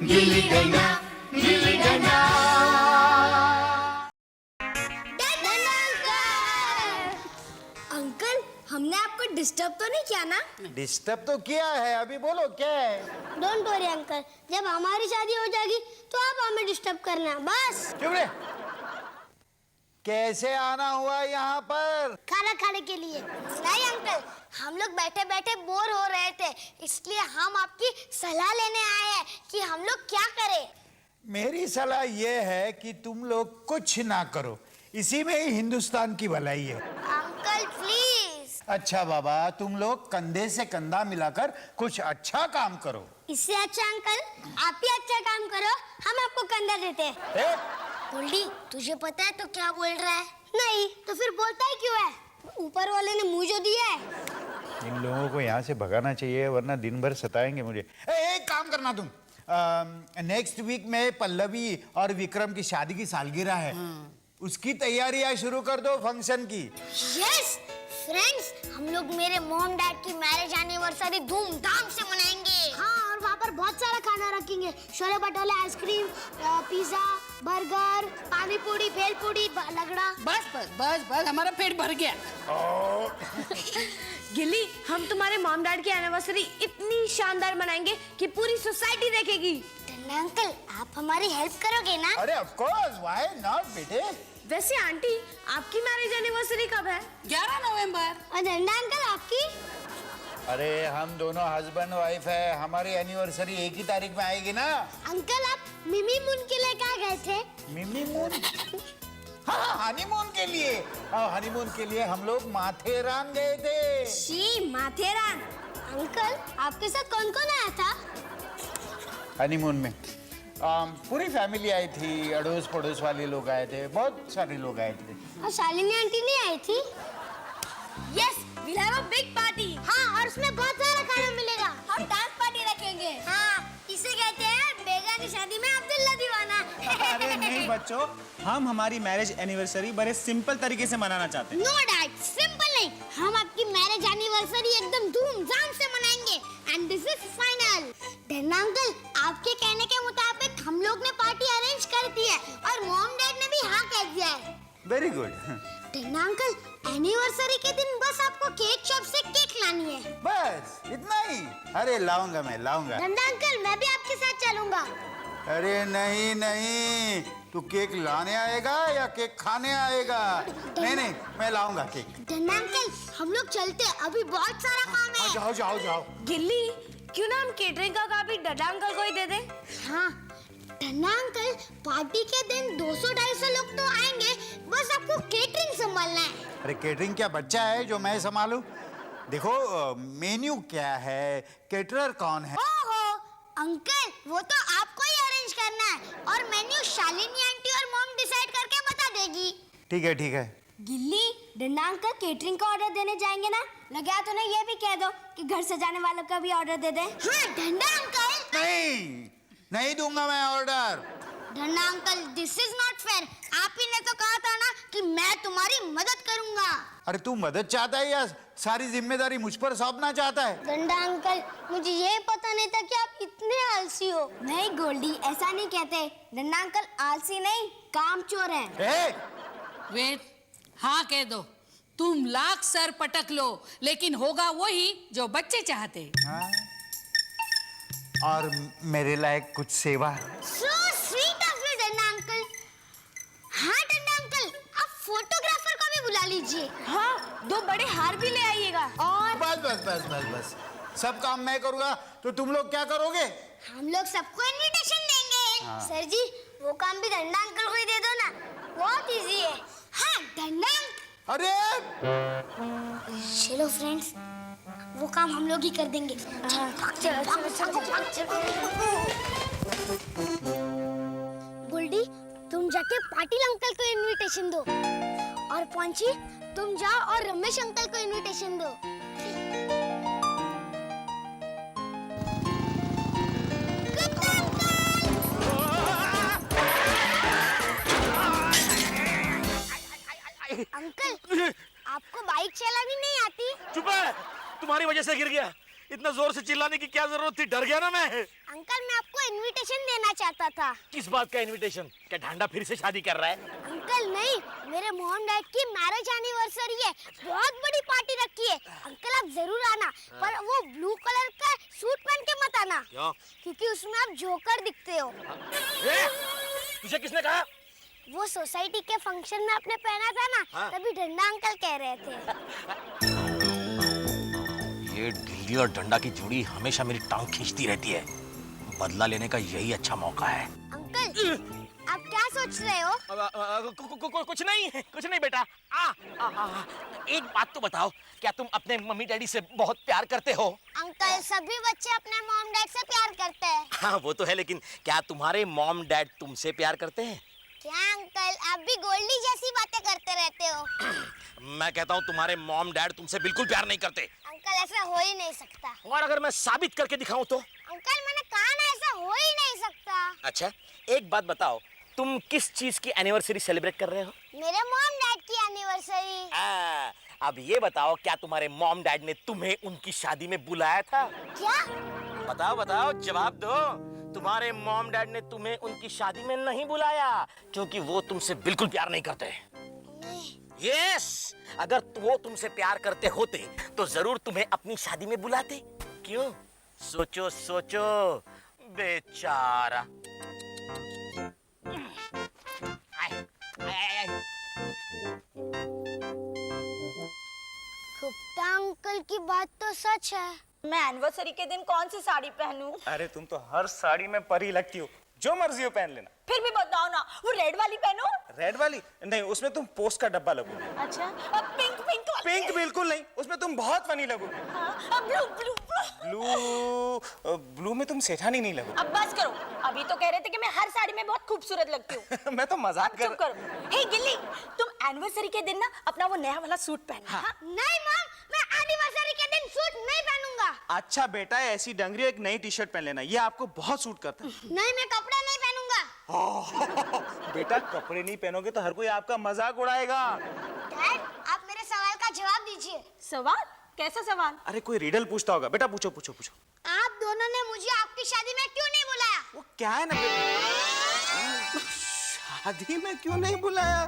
Gilli danda gilli danda. Uncle, हमने आपको disturb तो नहीं किया ना? डिस्टर्ब तो किया है, अभी बोलो क्या है? डोंट वरी अंकल, जब हमारी शादी हो जाएगी तो आप हमें डिस्टर्ब करना बस। क्यों रे? कैसे आना हुआ यहाँ पर? खाना खाने के लिए। नहीं अंकल, हम लोग बैठे बैठे बोर हो रहे थे, इसलिए हम आपकी सलाह लेने आए हैं कि हम लोग क्या करें। मेरी सलाह ये है कि तुम लोग कुछ ना करो, इसी में ही हिंदुस्तान की भलाई है। Uncle please. अच्छा बाबा, तुम लोग कंधे से कंधा मिलाकर कुछ अच्छा काम करो। इससे अच्छा अंकल, आप ही अच्छा काम करो, हम आपको कंधा देते हैं। गोल्डी, तुझे पता है तो क्या बोल रहा है? नहीं तो फिर बोलता ही क्यों है? ऊपर वाले ने मुंह जो दिया है। इन लोगों को यहाँ से भगाना चाहिए, वरना दिन भर सताएंगे मुझे। एक काम करना तुम, नेक्स्ट वीक में पल्लवी और विक्रम की शादी की सालगिरह है, उसकी तैयारियां शुरू कर दो, फंक्शन की। यस फ्रेंड्स, हम लोग मेरे मॉम डैड की मैरिज एनिवर्सरी धूमधाम से मनाएंगे। हाँ, और वहाँ पर बहुत सारा खाना रखेंगे, chole bhature, ice cream, pizza, burger, पानी पूरी, भेल पूरी, लगड़ा। बस बस बस बस, हमारा पेट भर गया। गिल्ली, हम तुम्हारे मॉम डैड की एनिवर्सरी इतनी शानदार मनाएंगे कि पूरी सोसाइटी देखेगी। टन्ना अंकल, आप हमारी हेल्प करोगे ना? अरे ऑफ कोर्स, व्हाई नॉट बेटे। वैसे आंटी, आपकी मैरिज एनिवर्सरी कब है? 11 नवंबर। और टन्ना अंकल आपकी? अरे हम दोनों हस्बैंड वाइफ है, हमारी एनिवर्सरी एक ही तारीख में आएगी ना। अंकल, आप मिमी मून के लिए कहाँ गए थे? मिमी मून? हाँ, हनीमून के लिए। हनीमून के लिए हम लोग माथेरान गए थे। शी, माथेरान। अंकल, आपके साथ कौन कौन आया था? हनीमून में पूरी फैमिली आई थी, अड़ोस पड़ोस वाले लोग आए थे, बहुत सारे लोग आए थे। और शालिनी आंटी नहीं आई थी? Yes, we'll have a big party. हाँ, और उसमें बहुत सारा खाना मिलेगा। हम डांस पार्टी रखेंगे। हाँ, इसे कहते हैं बेगा की शादी में अब्दुल्ला दीवाना। अरे नहीं बच्चों, हम हमारी मैरिज एनिवर्सरी बड़े सिंपल तरीके से मनाना चाहते हैं। नो डैड, सिंपल नहीं, हम आपकी मैरिज एनिवर्सरी एकदम धूमधाम से मनाएंगे, एंड दिस इज फाइनल। डन्ना अंकल, आपके कहने के मुताबिक हम लोग ने पार्टी अरेंज कर दी है, और मॉम डैड ने भी हाँ कह दिया है। Very good. डन्ना अंकल, एनिवर्सरी के दिन बस आपको केक शॉप से केक लानी है। बस इतना ही? अरे लाऊंगा, मैं लाऊंगा। डन्ना अंकल, मैं भी आपके साथ चलूंगा। अरे नहीं नहीं, तू केक लाने आएगा या केक खाने आएगा? नहीं नहीं, मैं लाऊंगा केक। डन्ना अंकल, हम लोग चलते, अभी बहुत सारा काम है। जाओ जाओ जाओ। गिल्ली, क्यों ना हम केटरिंग का काम भी डड्डा अंकल को ही दे दें? हाँ, डन्ना अंकल, पार्टी के दिन 200-250 लोग तो आएंगे, बस आपको केटरिंग संभालना है। अरे केटरिंग क्या बच्चा है जो मैं संभालूं? देखो, मेन्यू क्या है, केटरर कौन है? ओहो अंकल, वो तो आपको ही अरेंज करना है, और मेन्यू शालिनी आंटी और मॉम डिसाइड करके बता देगी। ठीक है ठीक है। गिल्ली, डंडा अंकल केटरिंग का ऑर्डर देने जाएंगे ना, लगा तो नहीं ये भी कह दो कि घर सजाने वालों का भी ऑर्डर दे दे। हाँ डंडा अंकल। नहीं नहीं दूंगा मैं ऑर्डर। डंडा uncle, this is not fair. आप ही ने तो कहा था ना कि मैं तुम्हारी मदद करूंगा। अरे तू मदद चाहता है या सारी जिम्मेदारी मुझ पर सौंपना चाहता है? डंडा अंकल, मुझे ये पता नहीं था कि आप इतने आलसी हो। नहीं गोल्डी, ऐसा नहीं कहते। डंडा अंकल आलसी नहीं, कामचोर है। वेट, हाँ कह दो, तुम लाख सर पटक लो, लेकिन होगा वही जो बच्चे चाहते। हाँ? और मेरे लायक कुछ सेवा? So sweet of you, डंडा अंकल। हाँ डंडा अंकल, आप फोटोग्राफर को भी बुला लीजिए। हाँ, 2 बड़े हार भी ले आइएगा। और बस बस बस बस बस, सब काम मैं करूंगा तो तुम लोग क्या करोगे? हम लोग सबको इनविटेशन देंगे। हाँ। सर जी, वो काम भी डंडा अंकल को ही दे दो ना, बहुत इजी है। हाँ डंडा अंकल। अरे चलो फ्रेंड्स, वो काम हम लोग ही कर देंगे। गोल्डी, तुम जाके पाटिल अंकल को इनविटेशन दो, और पंची तुम जाओ और रमेश अंकल को इनविटेशन दो। अंकल, आपको बाइक चलानी नहीं आती? चुप है, तुम्हारी वजह से गिर गया। इतना जोर से चिल्लाने की क्या जरूरत थी, डर गया ना मैं। अंकल, मैं आपको इनविटेशन देना चाहता था। किस बात का इनविटेशन? क्या ढांडा फिर से शादी कर रहा है? अंकल नहीं, मेरे मॉम डैड की मैरिज एनिवर्सरी है, बहुत बड़ी पार्टी रखी है। अंकल आप जरूर आना, पर वो ब्लू कलर का सूट पहन के मत आना। क्यों? क्योंकि उसमें आप जोकर दिखते हो। तुझे किसने कहा? वो सोसाइटी के फंक्शन में आपने पहना था ना, हाँ। तभी डंडा अंकल कह रहे थे। ये गिल्ली और डंडा की जोड़ी हमेशा मेरी टांग खींचती रहती है। बदला लेने का यही अच्छा मौका है। अंकल आप क्या सोच रहे हो? कुछ नहीं बेटा। एक बात तो बताओ, क्या तुम अपने मम्मी डैडी से बहुत प्यार करते हो? अंकल सभी बच्चे अपने मॉम डैड से प्यार करते हैं। हाँ वो तो है, लेकिन क्या तुम्हारे मॉम डैड तुमसे प्यार करते हैं? क्या अंकल आप भी गोल्डी जैसी बातें करते रहते हो। मैं कहता हूँ तुम्हारे मॉम डैड तुमसे बिल्कुल प्यार नहीं करते। अंकल ऐसा हो ही नहीं सकता। और अगर मैं साबित करके दिखाऊं तो? अंकल मैंने कहा ना, ऐसा हो ही नहीं सकता। अच्छा एक बात बताओ, तुम किस चीज की एनिवर्सरी सेलिब्रेट कर रहे हो? मेरे मॉम डैड की एनिवर्सरी। अब ये बताओ, क्या तुम्हारे मॉम डैड ने तुम्हें उनकी शादी में बुलाया था? क्या? बताओ जवाब दो। तुम्हारे मॉम डैड ने तुम्हें उनकी शादी में नहीं बुलाया क्योंकि वो तुमसे बिल्कुल प्यार नहीं करते। यस, अगर वो तुमसे प्यार करते होते तो जरूर तुम्हें अपनी शादी में बुलाते। क्यों? सोचो सोचो बेचारा। गुप्ता अंकल की बात तो सच है। मैं एनिवर्सरी के दिन कौन सी साड़ी पहनूं? अरे तुम तो हर साड़ी में परी लगती हो, जो मर्जी हो पहन लेना। फिर भी बताओ ना, वो रेड वाली पहनूं? रेड वाली नहीं, उसमें तुम पोस्ट का डब्बा लगोगे। अच्छा, अब पिंक पिंक वाली? पिंक बिल्कुल नहीं, उसमें तुम बहुत फनी लगोगे। हाँ, अब ब्लू ब्लू ब्लू ब्लू में तुम सेठानी नहीं लगोगे। अब बस करो, अभी तो कह रहे थे कि मैं हर साड़ी में बहुत खूबसूरत लगती हूँ। मैं तो मजाक चुप कर। करो। हे गिल्ली, तुम एनिवर्सरी के दिन ना अपना वो नया वाला सूट पहनना। हाँ। नहीं मॉम, मैं एनिवर्सरी के दिन सूट नहीं पहनूंगा। अच्छा बेटा, ऐसी डंगरी एक नई टी शर्ट पहन लेना, ये आपको बहुत सूट करता है। नहीं मैं कपड़े नहीं पहनूंगा। बेटा कपड़े नहीं पहनोगे तो हर कोई आपका मजाक उड़ाएगा। डैड आप मेरे सवाल का जवाब दीजिए। सवाल? कैसा सवाल? अरे कोई रिडल पूछता होगा। बेटा पूछो पूछो पूछो। आप दोनों ने मुझे आपकी शादी में क्यों नहीं बुलाया? वो क्या है ना बेटा, शादी में क्यों नहीं बुलाया?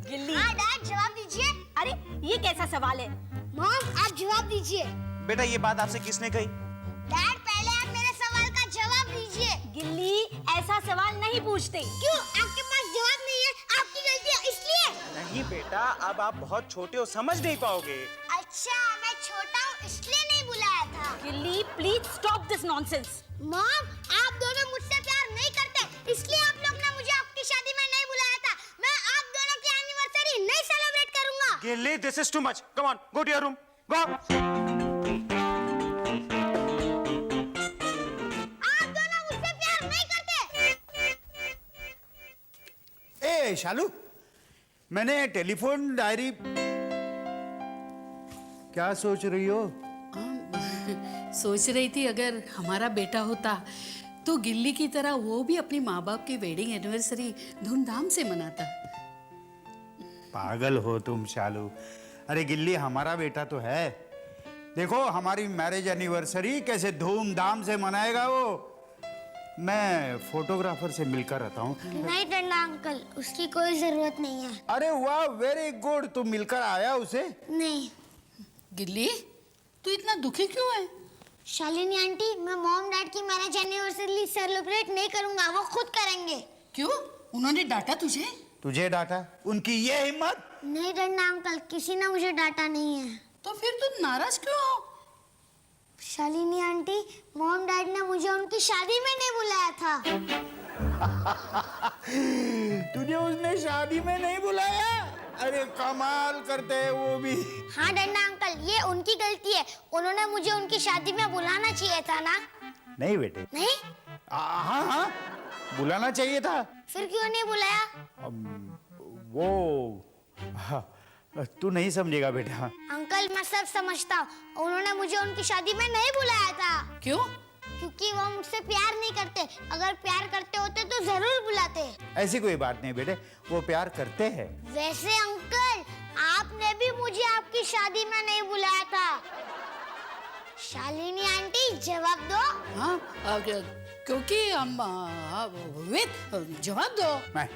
गिल्ली। हाँ डैड जवाब दीजिए। अरे ये कैसा सवाल है? मॉम आप जवाब दीजिए। बेटा ये बात आपसे किसने कही? डैड पहले आप मेरे सवाल का जवाब दीजिए। गिल्ली, ऐसा सवाल नहीं पूछते। क्यों? आपके पास जवाब नहीं है, आपकी गलती है इसलिए? नहीं बेटा, अब आप बहुत छोटे हो, समझ नहीं पाओगे। अच्छा मैं छोटा हूँ इसलिए नहीं बुलाया था। गिल्ली please stop this nonsense. Mom आप दोनों मुझसे प्यार नहीं करते, इसलिए आप लोग ने मुझे आपकी शादी में नहीं बुलाया था। मैं आप दोनों की एनिवर्सरी नहीं सेलिब्रेट करूंगा। गिल्ली, this is too much. Come on, go to your room, go. आप दोनों मुझसे प्यार नहीं करते। ए शालू, मैंने टेलीफोन डायरी। क्या सोच रही हो? सोच रही थी अगर हमारा बेटा होता तो गिल्ली की तरह वो भी अपनी माँ बाप की वेडिंग एनिवर्सरी धूमधाम से मनाता। पागल हो तुम शालू। अरे गिल्ली हमारा बेटा तो है। देखो हमारी मैरिज एनिवर्सरी कैसे धूमधाम से मनाएगा वो। मैं फोटोग्राफर से मिलकर रहता हूँ। नहीं डंडा अंकल, उसकी कोई जरूरत नहीं है। अरे वाह, वेरी गुड। तुम मिलकर आया उसे? नहीं। गिल्ली तू इतना दुखी क्यों है? शालिनी आंटी, मैं मॉम डैड की मैरिज एनिवर्सरी सेलिब्रेट नहीं करूंगा, वो खुद करेंगे। क्यों? उन्होंने डांटा तुझे? तुझे डांटा? उनकी ये हिम्मत? नहीं डंडा अंकल, किसी ने मुझे डांटा नहीं है। तो फिर तू नाराज क्यों हो? शालिनी आंटी, मॉम डैड ने मुझे उनकी शादी में नहीं बुलाया था। तुझे उसने शादी में नहीं बुलाया? अरे कमाल करते हैं वो भी। हाँ डंडा अंकल, ये उनकी गलती है। उन्होंने मुझे उनकी शादी में बुलाना चाहिए था ना। नहीं बेटे। नहीं? हाँ हाँ, बुलाना चाहिए था। फिर क्यों नहीं बुलाया? वो तू नहीं समझेगा बेटा। अंकल मैं सब समझता हूँ, उन्होंने मुझे उनकी शादी में नहीं बुलाया था। क्यों? क्योंकि वो मुझसे प्यार नहीं करते। अगर प्यार करते होते तो जरूर बुलाते। ऐसी कोई बात नहीं बेटे, वो प्यार करते हैं। वैसे अंकल, आपने भी मुझे आपकी शादी में नहीं बुलाया था। शालिनी आंटी जवाब दो। हाँ क्योंकि हम वेद जवाब दो। मैं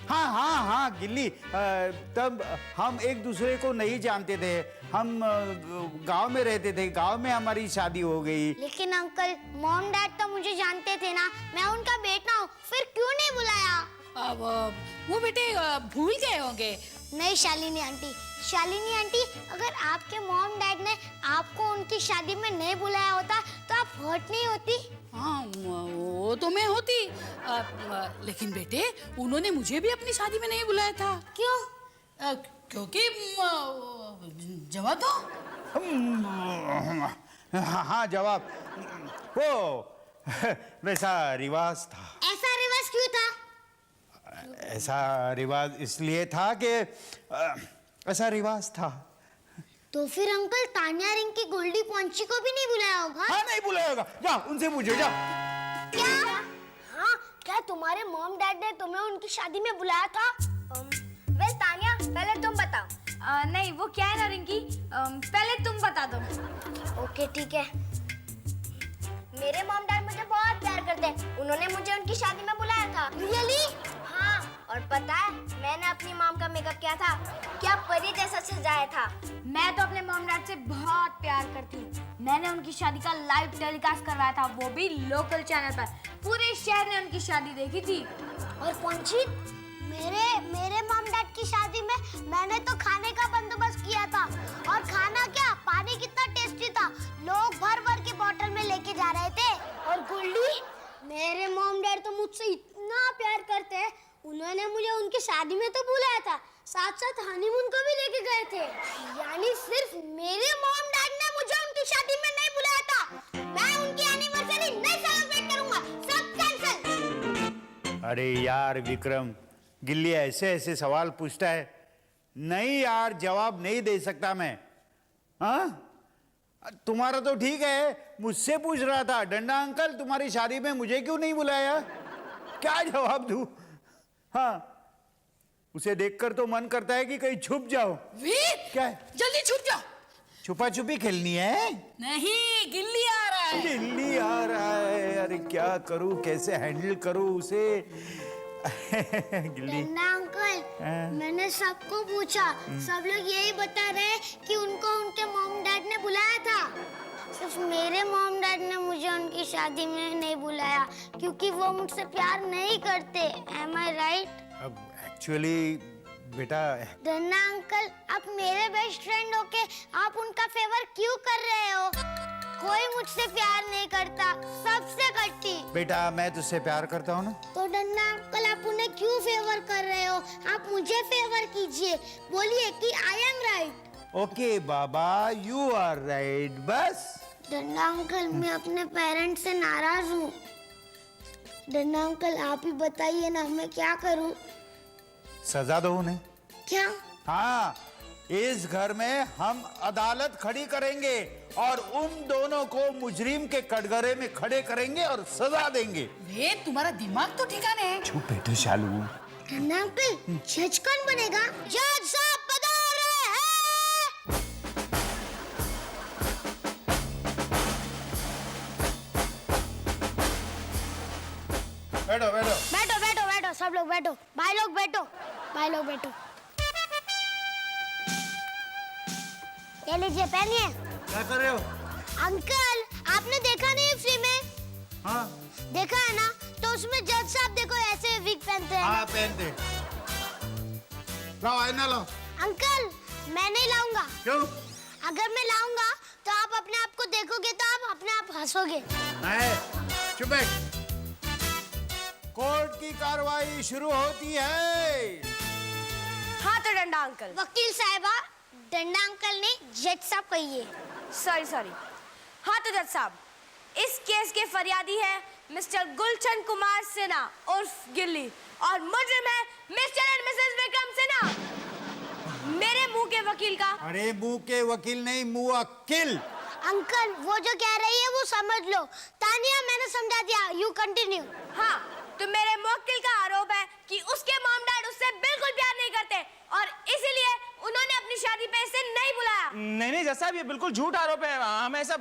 हाँ गिल्ली, तब हम एक दूसरे को नहीं जानते थे। हम गांव में रहते थे, गांव में हमारी शादी हो गई। लेकिन अंकल मॉम डैड तो मुझे जानते थे ना, मैं उनका बेटा हूँ, फिर क्यों नहीं बुलाया? अब वो बेटे भूल गए होंगे। नहीं शालिनी आंटी, अगर आपके मॉम डैड ने आपको उनकी शादी में नहीं बुलाया होता तो आप हर्ट नहीं होती? हाँ वो तो मैं होती, लेकिन बेटे उन्होंने मुझे भी अपनी शादी में नहीं बुलाया था। क्यों? क्योंकि जवाब दो। हाँ जवाब, वो वैसा रिवाज था। ऐसा रिवाज क्यों था? ऐसा रिवाज इसलिए था कि ऐसा रिवाज था। तो फिर अंकल तानिया रिंग की गोल्डी पॉन्ची को भी नहीं बुलाया होगा? हाँ नहीं बुलाया होगा, जाओ उनसे पूछो, जाओ। क्या? हाँ, क्या तुम्हारे मॉम डैड ने तुम्हें उनकी शादी में बुलाया था? वेल तानिया, पहले तुम बताओ। नहीं वो क्या है ना रिंकी, पहले तुम बता दो। ओके ठीक है। मेरे मॉम डैड मुझे बहुत प्यार करते हैं, उन्होंने मुझे उनकी शादी में बुलाया था। रियली? हाँ, और पता है मैंने अपनी मॉम का मेकअप किया था, क्या परी जैसा सजाया था। मैं तो अपने मॉम डैड से बहुत प्यार करती हूँ। मैंने उनकी शादी का लाइव टेलीकास्ट करवाया था, वो भी लोकल चैनल पर। पूरे शहर ने उनकी शादी देखी थी। और पॉन्ची, मेरे मॉम डैड की शादी में मैंने तो खाने का बंदोबस्त किया था। और खाना क्या, पानी कितना टेस्टी था, लोग भर भर के बोतल में लेके जा रहे थे। और गोल्डी, मेरे मॉम डैड तो मुझसे इतना प्यार करते हैं, उन्होंने मुझे उनकी शादी में तो बुलाया था, साथ साथ हनीमून को भी लेके गए थे। यानी सिर्फ मेरे मॉम डैड ने मुझे उनकी शादी में नहीं बुलाया था। मैं उनकी एनिवर्सरी नहीं सेलिब्रेट करूंगा, सब कैंसिल। अरे यार विक्रम, गिल्ली ऐसे ऐसे सवाल पूछता है। नहीं यार, जवाब नहीं दे सकता मैं। हाँ तुम्हारा तो ठीक है, मुझसे पूछ रहा था, डंडा अंकल तुम्हारी शादी में मुझे क्यों नहीं बुलाया? क्या जवाब दूं? हाँ, उसे देखकर तो मन करता है कि कहीं छुप जाओ। वेद, क्या है? जल्दी छुप जाओ। छुपा छुपी खेलनी है? नहीं, गिल्ली आ रहा है। गिल्ली आ रहा है, अरे क्या करूं, कैसे हैंडल करूं उसे? गिल्ली। डंडा अंकल, मैंने सबको पूछा, सब लोग यही बता रहे हैं कि उनको उनके मॉम डैड ने बुलाया था। सिर्फ मेरे मॉम डैड ने मुझे उनकी शादी में नहीं बुलाया, क्योंकि वो मुझसे प्यार नहीं करते। Am I right? अब एक्चुअली बेटा, डंडा अंकल, आप मेरे बेस्ट फ्रेंड होके आप उनका फेवर क्यों कर रहे हो? कोई मुझसे प्यार नहीं करता, सबसे करती। बेटा मैं तुझसे प्यार करता हूँ ना। तो डंडा अंकल, आप उन्हें क्यों फेवर कर रहे हो? आप मुझे फेवर कीजिए, बोलिए कि आई एम राइट। ओके बाबा, यू आर राइट। बस डंडा अंकल, मैं अपने पेरेंट्स से नाराज हूँ। डंडा अंकल, आप ही बताइए ना, मैं क्या करूँ? सजा दो उन्हें। क्या? हाँ, इस घर में हम अदालत खड़ी करेंगे और उन दोनों को मुजरिम के कटघरे में खड़े करेंगे और सजा देंगे। वेद, तुम्हारा दिमाग तो ठिकाने है। चुप बैठो शालू। डंडा अंकल, जज कौन बनेगा? जज साहब पधार रहे हैं। बैठो बैठो। बैठो बैठो बैठो, सब लोग बैठो, भाई लोग बैठो, भाई लोग बैठो। ये लीजिए, पहनिए। क्या कर रहे हो? अंकल, आपने देखा नहीं फिल्म में? हाँ देखा है ना, तो उसमें जज साहब देखो ऐसे विग पहनते हैं। हाँ पहनते। लाओ आईना लाओ। अंकल, मैं नहीं लाऊंगा। क्यों? अगर मैं लाऊंगा तो आप अपने आप को देखोगे तो आप अपने आप हंसोगे। नहीं, चुप बैठ। कोर्ट की कार्रवाई शुरू होती है। हाँ तो डंडा अंकल। वकील साहिबा, डंडा अंकल ने जज साहब कहिए। सॉरी। हाँ तो जज साहब, इस केस के फरियादी है मिस्टर गुलशन कुमार सिन्हा उर्फ गिल्ली, और मुजरिम है mister and Mrs Vikram Sinha. मेरे मुंह के वकील का। अरे मुंह के वकील नहीं, मुवक्किल। अंकल, वो जो कह रही है वो समझ लो। तानिया, मैंने समझा दिया, यू कंटिन्यू। हाँ, तो मेरे मुवक्किल का आरोप है कि उसके मॉम डैड उससे बिल्कुल प्यार नहीं करते और इसीलिए उन्होंने अपनी शादी पे इसे नहीं बुलाया। नहीं जज साहब, ये बिल्कुल झूठ आरोप है।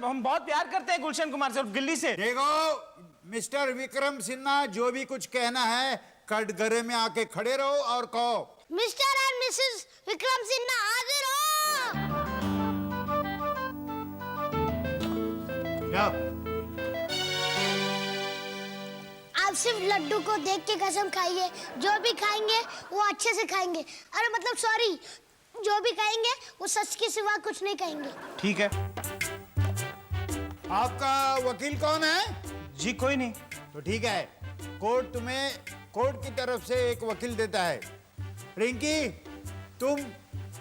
हम बहुत प्यार करते हैं गुलशन कुमार से और गिल्ली से। देखो, मिस्टर विक्रम सिन्हा, जो भी कुछ कहना है कटघरे में आके खड़े रहो और कहो। Mister and Mrs Vikram Sinha हाजिर हो। जाओ। आप सिर्फ लड्डू को देख के कसम खाइए, जो भी खाएंगे वो अच्छे से खाएंगे। अरे मतलब सॉरी, जो भी खाएंगे वो सच के सिवा कुछ नहीं कहेंगे। ठीक है आपका वकील कौन है? जी, कोई नहीं। तो ठीक है, कोर्ट तुम्हें कोर्ट की तरफ से एक वकील देता है। रिंकी, तुम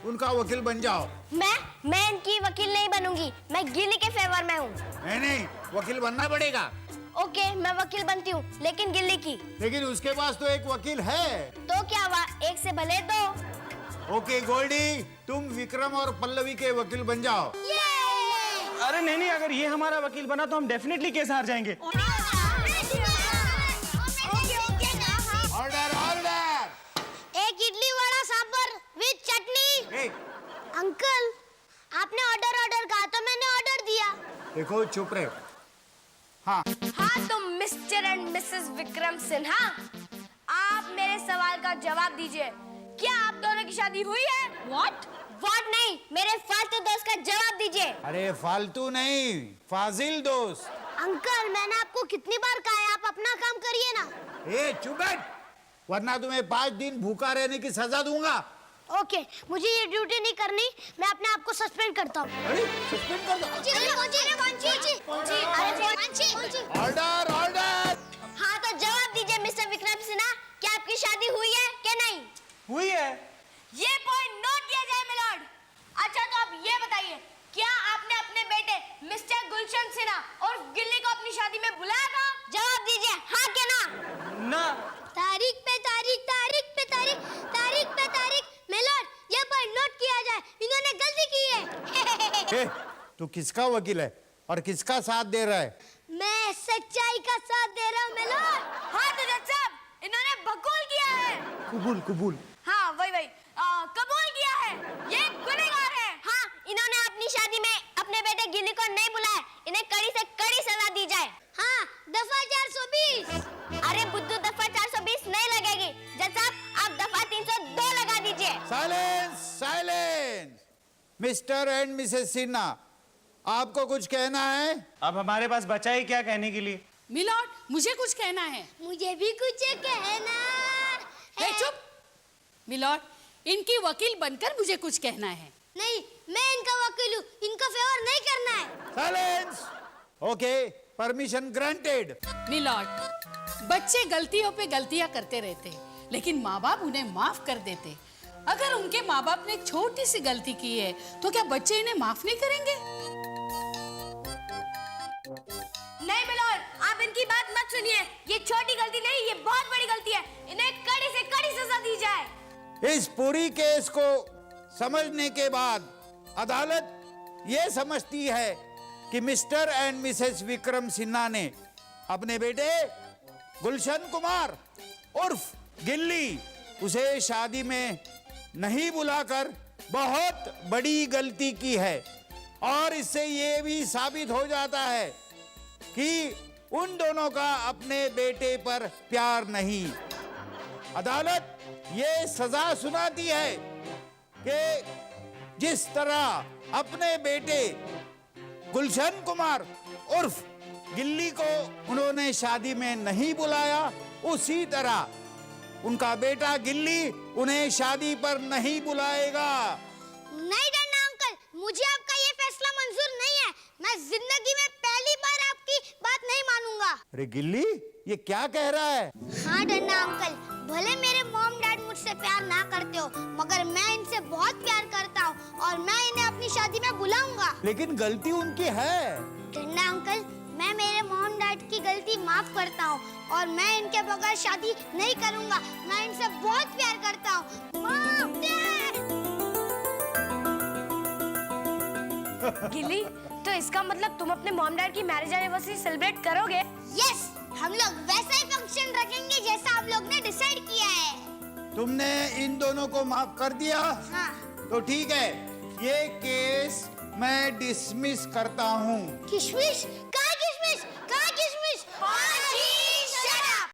उनका वकील बन जाओ। मैं इनकी वकील नहीं बनूंगी, मैं गिल्ली के फेवर में हूँ। नहीं, वकील बनना पड़ेगा। ओके, मैं वकील बनती हूँ, लेकिन गिल्ली की। लेकिन उसके पास तो एक वकील है। तो क्या हुआ, एक से भले दो। ओके गोल्डी, तुम विक्रम और पल्लवी के वकील बन जाओ। अरे नहीं, अगर ये हमारा वकील बना तो हम डेफिनेटली केस हार जाएंगे। Order order. एक idli vada sambar with chutney. Uncle, आपने ऑर्डर कहा तो मैंने ऑर्डर दिया। देखो, चुप रहे। हाँ, हाँ तो mister and Mrs Vikram Sinha, आप मेरे सवाल का जवाब दीजिए। क्या आप दोनों की शादी हुई है? What नहीं, मेरे फालतू दोस्त का जवाब दीजिए। अरे फालतू नहीं, फाजिल दोस्त। अंकल, मैंने आपको कितनी बार कहा है, आप अपना काम करिए ना। चुप बैठ, वरना तुम्हें 5 दिन भूखा रहने की सजा दूंगा। ओके, मुझे ये ड्यूटी नहीं करनी, मैं अपने आप को सस्पेंड करता हूँ। सस्पेंड कर दो। Order order. हाँ तो जवाब दीजिए मिस्टर विक्रम सिन्हा, क्या आपकी शादी हुई है क्या नहीं? हुई है। ये पॉइंट नोट किया जाए मिलॉर्ड। अच्छा तो आप ये बताइए, क्या आपने अपने बेटे मिस्टर गुलशन सिन्हा और गिल्ली को अपनी शादी में बुलाया था? जवाब दीजिए, हाँ क्या ना? ना। तारीख पे तारीख, तारीख पे तारीख, तारीख पे तारीख। मिलॉर्ड, ये पॉइंट नोट किया जाए, इन्होंने गलती की है। तू किसका वकील है और किसका साथ दे रहा है? मैं सच्चाई का साथ दे रहा हूँ मिलॉर्ड। हाँ तो जज साहब, इन्होंने बकूल किया है। कबूल। हाँ वही कबूल किया है, ये गुनहगार है। हाँ, इन्होंने अपनी शादी में अपने बेटे गिल्ली को नहीं बुलाया, इन्हें कड़ी से कड़ी सजा दी जाए। हाँ, दफा 420। अरे बुद्धू, दफा 420 नहीं लगेगी जज साहब, आप दफा 302 लगा दीजिए। Silence. Mister and Mrs Sinha, आपको कुछ कहना है? अब हमारे पास बचा ही क्या कहने के लिए। मिलॉर्ड, मुझे कुछ कहना है। मुझे भी कुछ कहना हे चुप। मिलॉर्ड, इनकी वकील बनकर मुझे कुछ कहना है। नहीं, मैं इनका वकील हूँ, इनका फेवर नहीं करना है। Silence. Okay, permission granted. Milord, बच्चे गलतियों पे गलतियां करते रहते हैं, लेकिन माँ बाप उन्हें माफ कर देते। अगर उनके माँ बाप ने एक छोटी सी गलती की है तो क्या बच्चे इन्हें माफ नहीं करेंगे? नहीं मिलॉर्ड, आप इनकी बात मत सुनिए, ये छोटी गलती नहीं, ये बहुत बड़ी गलती है, इन्हें कड़ी से कड़ी सजा दी जाए। इस पूरी केस को समझने के बाद अदालत ये समझती है कि mister and Mrs Vikram Sinha ने अपने बेटे गुलशन कुमार उर्फ गिल्ली उसे शादी में नहीं बुलाकर बहुत बड़ी गलती की है, और इससे ये भी साबित हो जाता है कि उन दोनों का अपने बेटे पर प्यार नहीं। अदालत ये सजा सुनाती है कि जिस तरह अपने बेटे गुलशन कुमार उर्फ गिल्ली को उन्होंने शादी में नहीं बुलाया, उसी तरह उनका बेटा गिल्ली उन्हें शादी पर नहीं बुलाएगा। नहीं डरना अंकल, मुझे आपका ये फैसला मंजूर नहीं है। मैं जिंदगी में पहली बार आपकी बात नहीं मानूंगा। अरे गिल्ली, ये क्या कह रहा है? हाँ डरना अंकल, भले मेरे मॉम डैड मुझसे प्यार ना करते हो, मगर मैं इनसे बहुत प्यार करता हूँ और मैं इन्हें अपनी शादी में बुलाऊंगा। लेकिन गलती उनकी है। डरना अंकल, मैं मेरे मॉम डैड की गलती माफ करता हूँ और मैं इनके बगैर शादी नहीं करूंगा। मैं इनसे बहुत प्यार करता हूँ। Mom dad. गिल्ली, तो इसका मतलब तुम अपने मॉम डैड की मैरिज एनिवर्सरी सेलिब्रेट करोगे? यस, हम लोग वैसा ही फंक्शन रखेंगे जैसा आप लोग ने डिसाइड किया है। तुमने इन दोनों को माफ कर दिया? हाँ। तो ठीक है, ये केस मैं डिसमिस करता हूँ। किशमिश,